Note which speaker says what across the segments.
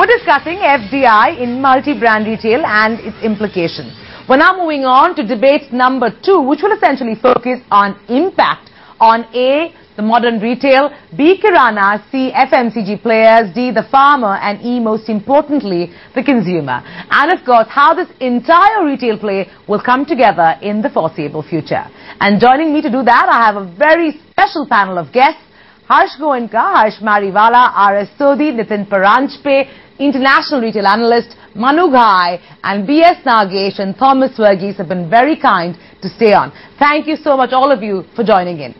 Speaker 1: We're discussing FDI in multi-brand retail and its implications. We're now moving on to debate number 2, which will essentially focus on impact on A, the modern retail, B, Kirana, C, FMCG players, D, the farmer, and E, most importantly, the consumer. And of course, how this entire retail play will come together in the foreseeable future. And joining me to do that, I have a very special panel of guests. Harsh Goenka, Harsh Mariwala, R.S. Sodhi, Nitin Paranjpe, International Retail Analyst, Manu Ghai, and B.S. Nagesh and Thomas Verghese have been very kind to stay on. Thank you so much, all of you, for joining in.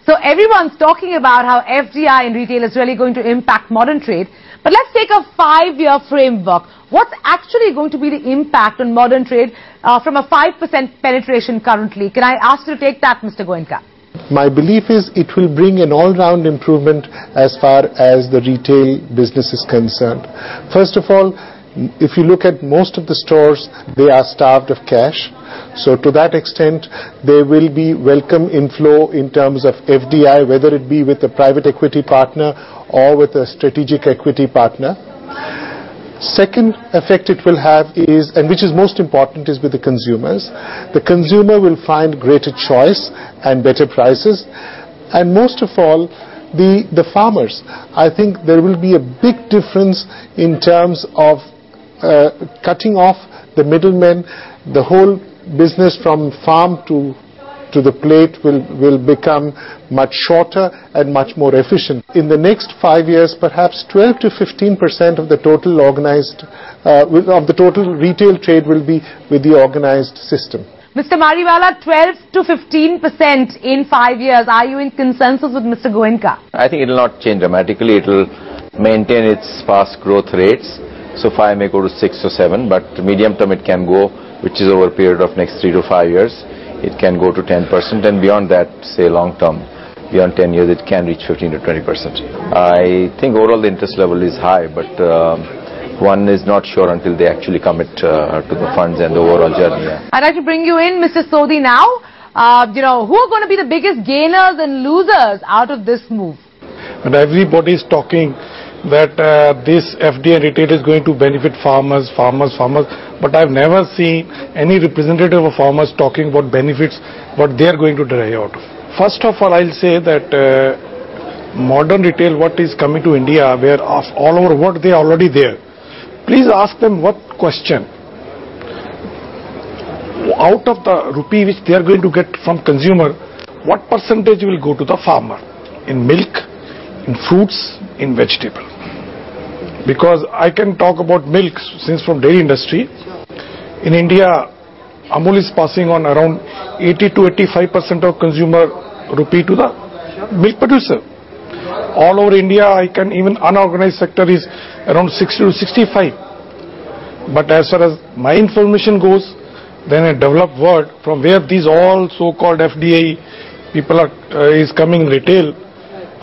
Speaker 1: So everyone's talking about how FDI in retail is really going to impact modern trade. But let's take a 5-year framework. What's actually going to be the impact on modern trade from a 5% penetration currently? Can I ask you to take that, Mr. Goenka?
Speaker 2: My belief is it will bring an all-round improvement as far as the retail business is concerned. First of all, if you look at most of the stores, they are starved of cash. So to that extent, there will be welcome inflow in terms of FDI, whether it be with a private equity partner or with a strategic equity partner. Second effect it will have is, and which is most important, is with the consumers. The consumer will find greater choice and better prices. And most of all, the farmers. I think there will be a big difference in terms of cutting off the middlemen. The whole business from farm to the plate will become much shorter and much more efficient. In the next 5 years, perhaps 12 to 15% of the total organized, of the total retail trade will be with the organized system.
Speaker 1: Mr. Mariwala, 12 to 15% in 5 years. Are you in consensus with Mr. Goenka?
Speaker 3: I think it will not change dramatically. It will maintain its fast growth rates. So 5 may go to 6 or 7, but medium term it can go, which is over a period of next 3 to 5 years. It can go to 10%, and beyond that, say long term, beyond 10 years, it can reach 15 to 20%. I think overall the interest level is high, but one is not sure until they actually commit to the funds and the overall journey.
Speaker 1: I'd like to bring you in, Mr. Sodhi, now. Who are going to be the biggest gainers and losers out of this move?
Speaker 4: And everybody is talking that this FDI retail is going to benefit farmers, but I've never seen any representative of farmers talking about benefits, what they are going to derive out of. First of all, I'll say that modern retail, what is coming to India, where all over what they are already there. Please ask them what question. Out of the rupee which they are going to get from consumer, what percentage will go to the farmer? In milk, in fruits, in vegetable. Because I can talk about milk since from dairy industry. In India, Amul is passing on around 80 to 85% of consumer rupee to the milk producer. All over India, even unorganized sector is around 60 to 65. But as far as my information goes, then a developed world from where these all so-called FDI people is coming in retail,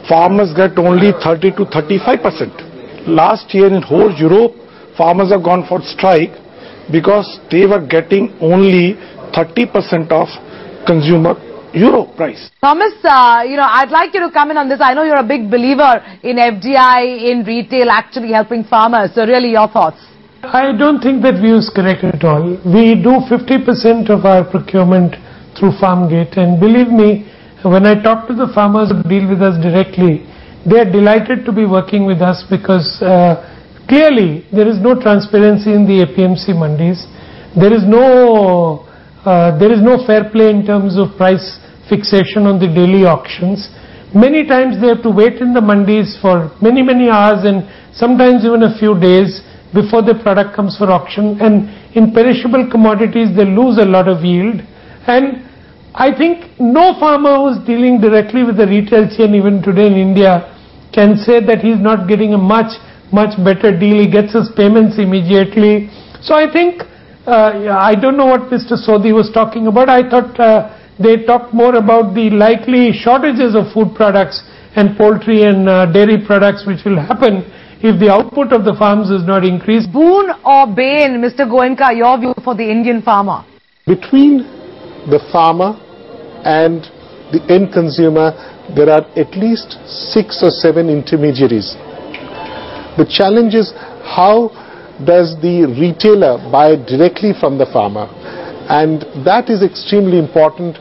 Speaker 4: farmers get only 30 to 35%. Last year in whole Europe, farmers have gone for strike because they were getting only 30% of consumer euro price.
Speaker 1: Thomas, I'd like you to come in on this. I know you're a big believer in FDI in retail actually helping farmers. So really, your thoughts?
Speaker 5: I don't think that view is correct at all. We do 50% of our procurement through Farmgate, and believe me, when I talk to the farmers who deal with us directly, they are delighted to be working with us because clearly there is no transparency in the APMC mandis. There is no fair play in terms of price fixation on the daily auctions. Many times they have to wait in the mandis for many hours and sometimes even a few days before the product comes for auction. And in perishable commodities they lose a lot of yield. And I think no farmer who is dealing directly with the retail chain even today in India can say that he is not getting a much better deal. He gets his payments immediately. So I think, I don't know what Mr. Sodhi was talking about. I thought they talked more about the likely shortages of food products and poultry and dairy products which will happen if the output of the farms is not increased.
Speaker 1: Boon or bane, Mr. Goenka, your view for the Indian farmer?
Speaker 2: Between the farmer and the end consumer, there are at least 6 or 7 intermediaries. The challenge is how does the retailer buy directly from the farmer? And that is extremely important.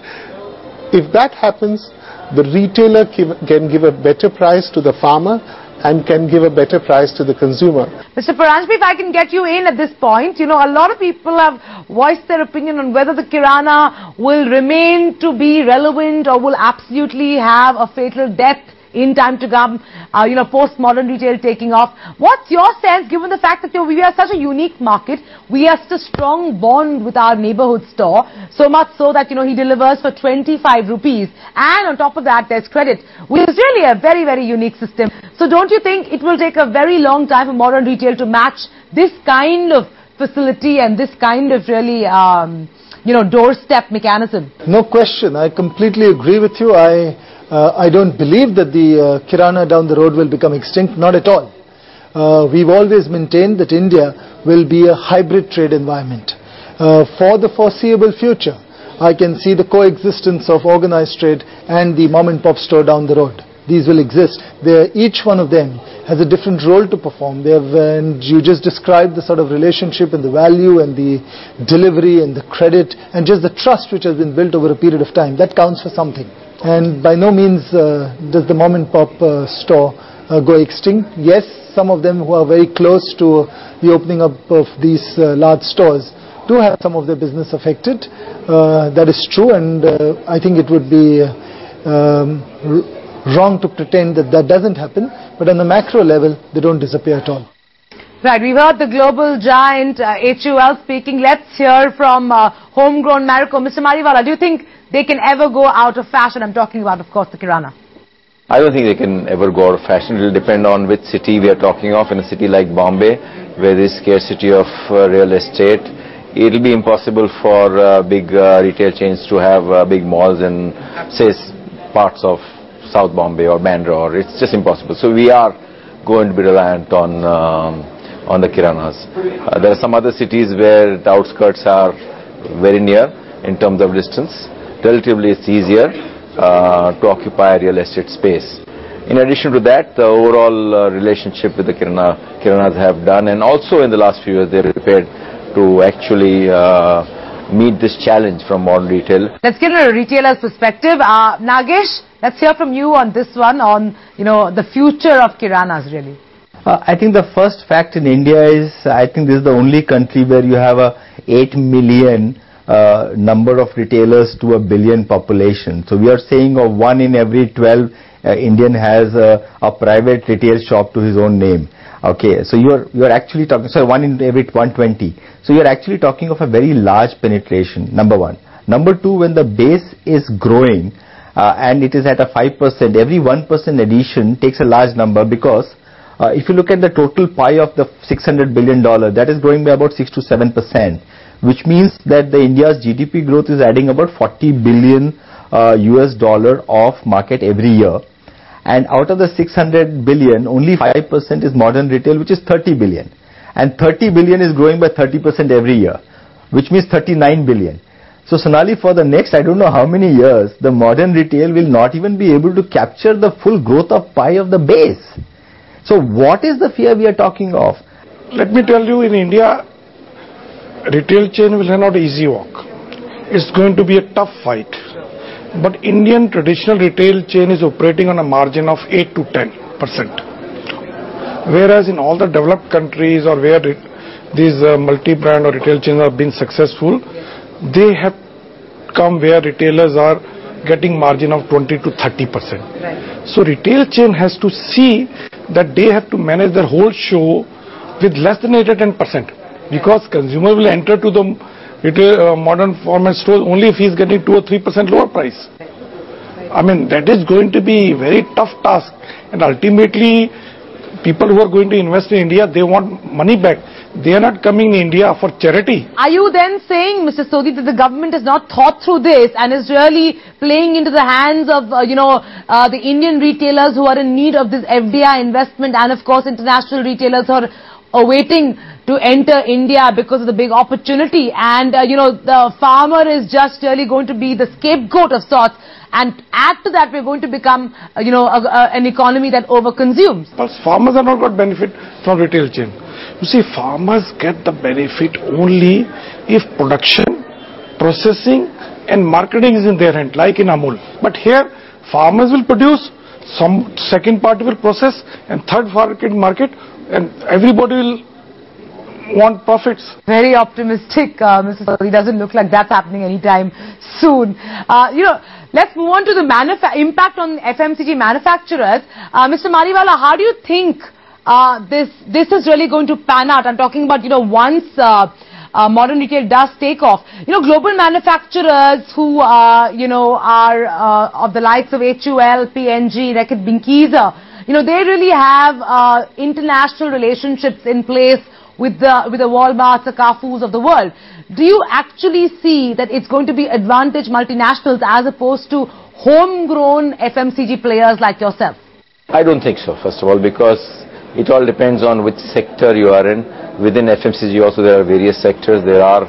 Speaker 2: If that happens, the retailer can give a better price to the farmer and can give a better price to the consumer.
Speaker 1: Mr. Paranjpe, if I can get you in at this point, you know, a lot of people have voiced their opinion on whether the Kirana will remain to be relevant or will absolutely have a fatal death in time to come, you know, post-modern retail taking off. What's your sense, given the fact that we are such a unique market, we have such a strong bond with our neighborhood store, so much so that, you know, he delivers for 25 rupees, and on top of that there's credit, which is really a very, very unique system. So don't you think it will take a very long time for modern retail to match this kind of facility and this kind of really, you know, doorstep mechanism?
Speaker 6: No question. I completely agree with you. I don't believe that the Kirana down the road will become extinct, not at all. We've always maintained that India will be a hybrid trade environment. For the foreseeable future, I can see the coexistence of organized trade and the mom and pop store down the road. These will exist. Each one of them has a different role to perform. And you just described the sort of relationship and the value and the delivery and the credit and just the trust which has been built over a period of time. That counts for something. And by no means does the mom and pop store go extinct. Yes, some of them who are very close to the opening up of these large stores do have some of their business affected. That is true, and I think it would be wrong to pretend that that doesn't happen. But on the macro level, they don't disappear at all.
Speaker 1: Right, we've heard the global giant HUL speaking. Let's hear from homegrown Marico. Mr. Mariwala, do you think they can ever go out of fashion? I'm talking about, of course, the Kirana.
Speaker 3: I don't think they can ever go out of fashion. It will depend on which city we are talking of. In a city like Bombay, where there is scarcity of real estate, it will be impossible for big retail chains to have big malls in, say, parts of South Bombay or Bandra. It's just impossible. So we are going to be reliant on the Kiranas. There are some other cities where the outskirts are very near in terms of distance. Relatively it's easier to occupy real estate space. In addition to that, the overall relationship with the Kiranas have done, and also in the last few years they are prepared to actually meet this challenge from modern retail. Let's get a retailer's perspective. Nagesh, let's hear from you on this one, on, you know, the future of Kiranas really.
Speaker 7: I think the first fact in India is, I think this is the only country where you have a 8 million number of retailers to a billion population. So we are saying of 1 in every 12 Indian has a private retail shop to his own name. Okay, so you are actually talking, so 1 in every 120. So you are actually talking of a very large penetration, number one. Number two, when the base is growing and it is at a 5%, every 1% addition takes a large number, because if you look at the total pie of the $600 billion, that is growing by about 6 to 7%, which means that the India's GDP growth is adding about $40 billion US dollar of market every year. And out of the 600 billion, only 5% is modern retail, which is 30 billion. And 30 billion is growing by 30% every year, which means 39 billion. So Sonali, for the next, I don't know how many years, the modern retail will not even be able to capture the full growth of pie of the base. So what is the fear we are talking of?
Speaker 4: Let me tell you, in India, retail chain will have not an easy walk. It's going to be a tough fight. But Indian traditional retail chain is operating on a margin of 8 to 10%. Whereas in all the developed countries, or where these multi-brand or retail chains have been successful, they have come where retailers are getting margin of 20 to 30%. Right. So retail chain has to see that they have to manage their whole show with less than 8 to 10%, because consumer will enter to the retail modern format stores only if he is getting 2 or 3% lower price. I mean, that is going to be a very tough task, and ultimately people who are going to invest in India, they want money back. They are not coming in India for charity. Are
Speaker 1: you then saying, Mr. Sodhi, that the government has not thought through this and is really playing into the hands of, the Indian retailers who are in need of this FDI investment, and of course international retailers who are awaiting to enter India because of the big opportunity, and the farmer is just really going to be the scapegoat of sorts, and add to that we're going to become an economy that overconsumes?
Speaker 4: But farmers have not got benefit from retail chain. You see, farmers get the benefit only if production, processing and marketing is in their hand, like in Amul. But here, farmers will produce, some second party will process, and third party market, and everybody will want profits.
Speaker 1: Very optimistic, Mr. It doesn't look like that's happening anytime soon. Let's move on to the impact on FMCG manufacturers. Mr. Mariwala, how do you think this is really going to pan out? I'm talking about, once modern retail does take off. Global manufacturers who, are of the likes of HUL, PNG, Reckitt Benckiser, they really have international relationships in place with the Walmarts, the Carrefours of the world. Do you actually see that it's going to be advantage multinationals as opposed to homegrown FMCG players like yourself?
Speaker 3: I don't think so, first of all, because it all depends on which sector you are in. Within FMCG also there are various sectors. There are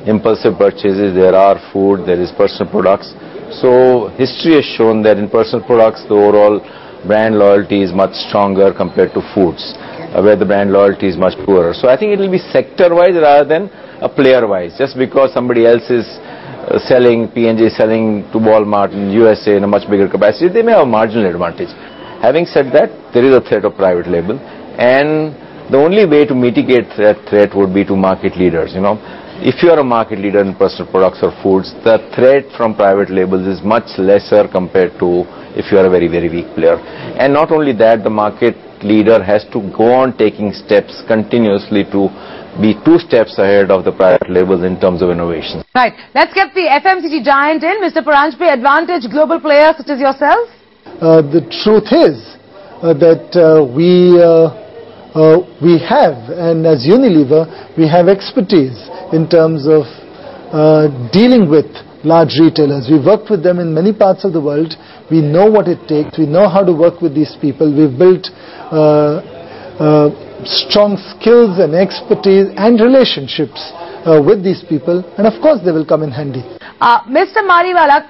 Speaker 3: impulsive purchases, there are food, there is personal products. So history has shown that in personal products the overall brand loyalty is much stronger compared to foods, where the brand loyalty is much poorer. So I think it will be sector-wise rather than a player-wise. Just because somebody else is selling, P&G is selling to Walmart in USA in a much bigger capacity, they may have a marginal advantage. Having said that, there is a threat of private label, and the only way to mitigate that threat would be to market leaders. If you are a market leader in personal products or foods, the threat from private labels is much lesser compared to if you are a very, very weak player. And not only that, the market leader has to go on taking steps continuously to be 2 steps ahead of the private labels in terms of innovation.
Speaker 1: Right. Let's get the FMCG giant in. Mr. Paranjpe, advantage global players such as yourself?
Speaker 6: The truth is that we have, and as Unilever, we have expertise in terms of dealing with large retailers. We've worked with them in many parts of the world. We know what it takes. We know how to work with these people. We've built strong skills and expertise and relationships with these people, and of course they will come in handy.
Speaker 1: Mr. Mariwala,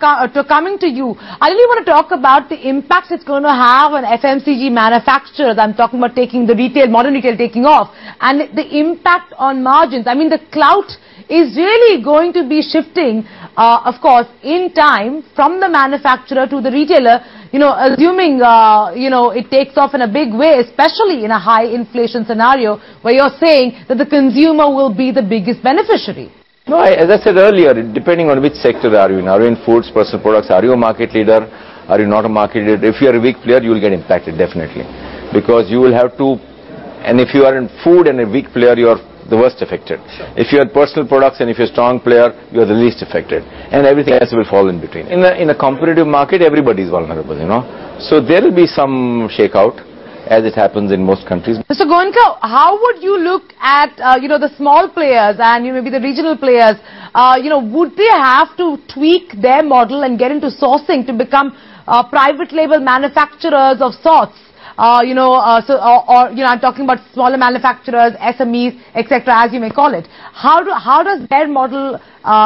Speaker 1: coming to you, I really want to talk about the impact it's going to have on FMCG manufacturers. I'm talking about taking the retail, modern retail taking off, and the impact on margins. I mean, the clout is really going to be shifting, of course, in time from the manufacturer to the retailer, assuming, it takes off in a big way, especially in a high inflation scenario where you're saying that the consumer will be the biggest beneficiary.
Speaker 3: No, as I said earlier, depending on which sector are you in. Are you in foods, personal products? Are you a market leader? Are you not a market leader? If you are a weak player, you will get impacted, definitely. Because you will have to, and if you are in food and a weak player, you are the worst affected. Sure. If you are personal products and if you're a strong player, you are the least affected. And everything else will fall in between. In a competitive market, everybody is vulnerable, So there will be some shakeout, as it happens in most countries.
Speaker 1: Mr. Goenka, how would you look at, the small players and maybe the regional players? Would they have to tweak their model and get into sourcing to become private label manufacturers of sorts? I'm talking about smaller manufacturers, SMEs, etc., as you may call it. How does their model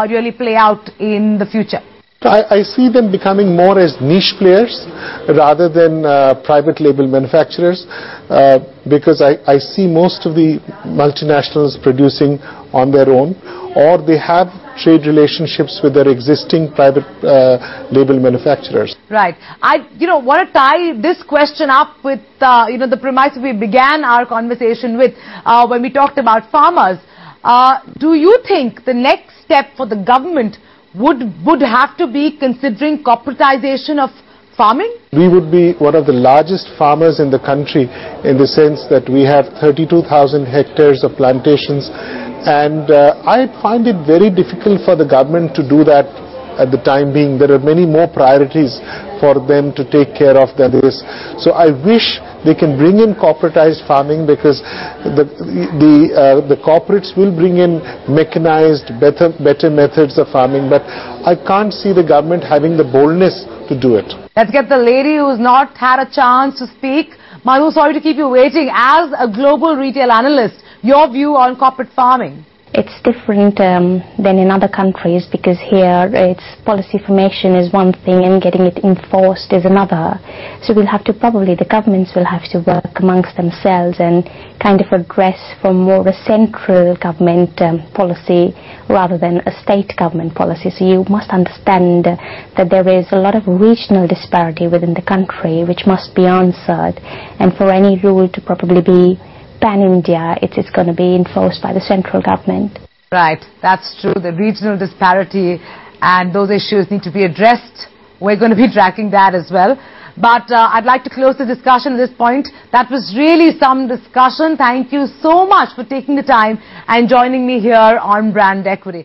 Speaker 1: really play out in the future?
Speaker 2: I see them becoming more as niche players rather than private label manufacturers, because I see most of the multinationals producing on their own, or they have trade relationships with their existing private label manufacturers.
Speaker 1: Right. I want to tie this question up with the premise we began our conversation with when we talked about farmers. Do you think the next step for the government would have to be considering corporatization of farming?
Speaker 2: We would be one of the largest farmers in the country, in the sense that we have 32,000 hectares of plantations, and I find it very difficult for the government to do that at the time being. There are many more priorities for them to take care of than this. So I wish they can bring in corporatized farming, because the corporates will bring in mechanized, better methods of farming, but I can't see the government having the boldness to do it.
Speaker 1: Let's get the lady who's not had a chance to speak. Manu, sorry to keep you waiting. As a global retail analyst, your view on corporate farming?
Speaker 8: It's different than in other countries, because here it's policy formation is one thing and getting it enforced is another. So we'll have to, probably the governments will have to work amongst themselves and kind of address for more a central government policy rather than a state government policy. So you must understand that there is a lot of regional disparity within the country which must be answered, and for any rule to probably be pan-India, it's going to be enforced by the central government.
Speaker 1: Right, that's true. The regional disparity and those issues need to be addressed. We're going to be tracking that as well. But I'd like to close the discussion at this point. That was really some discussion. Thank you so much for taking the time and joining me here on Brand Equity.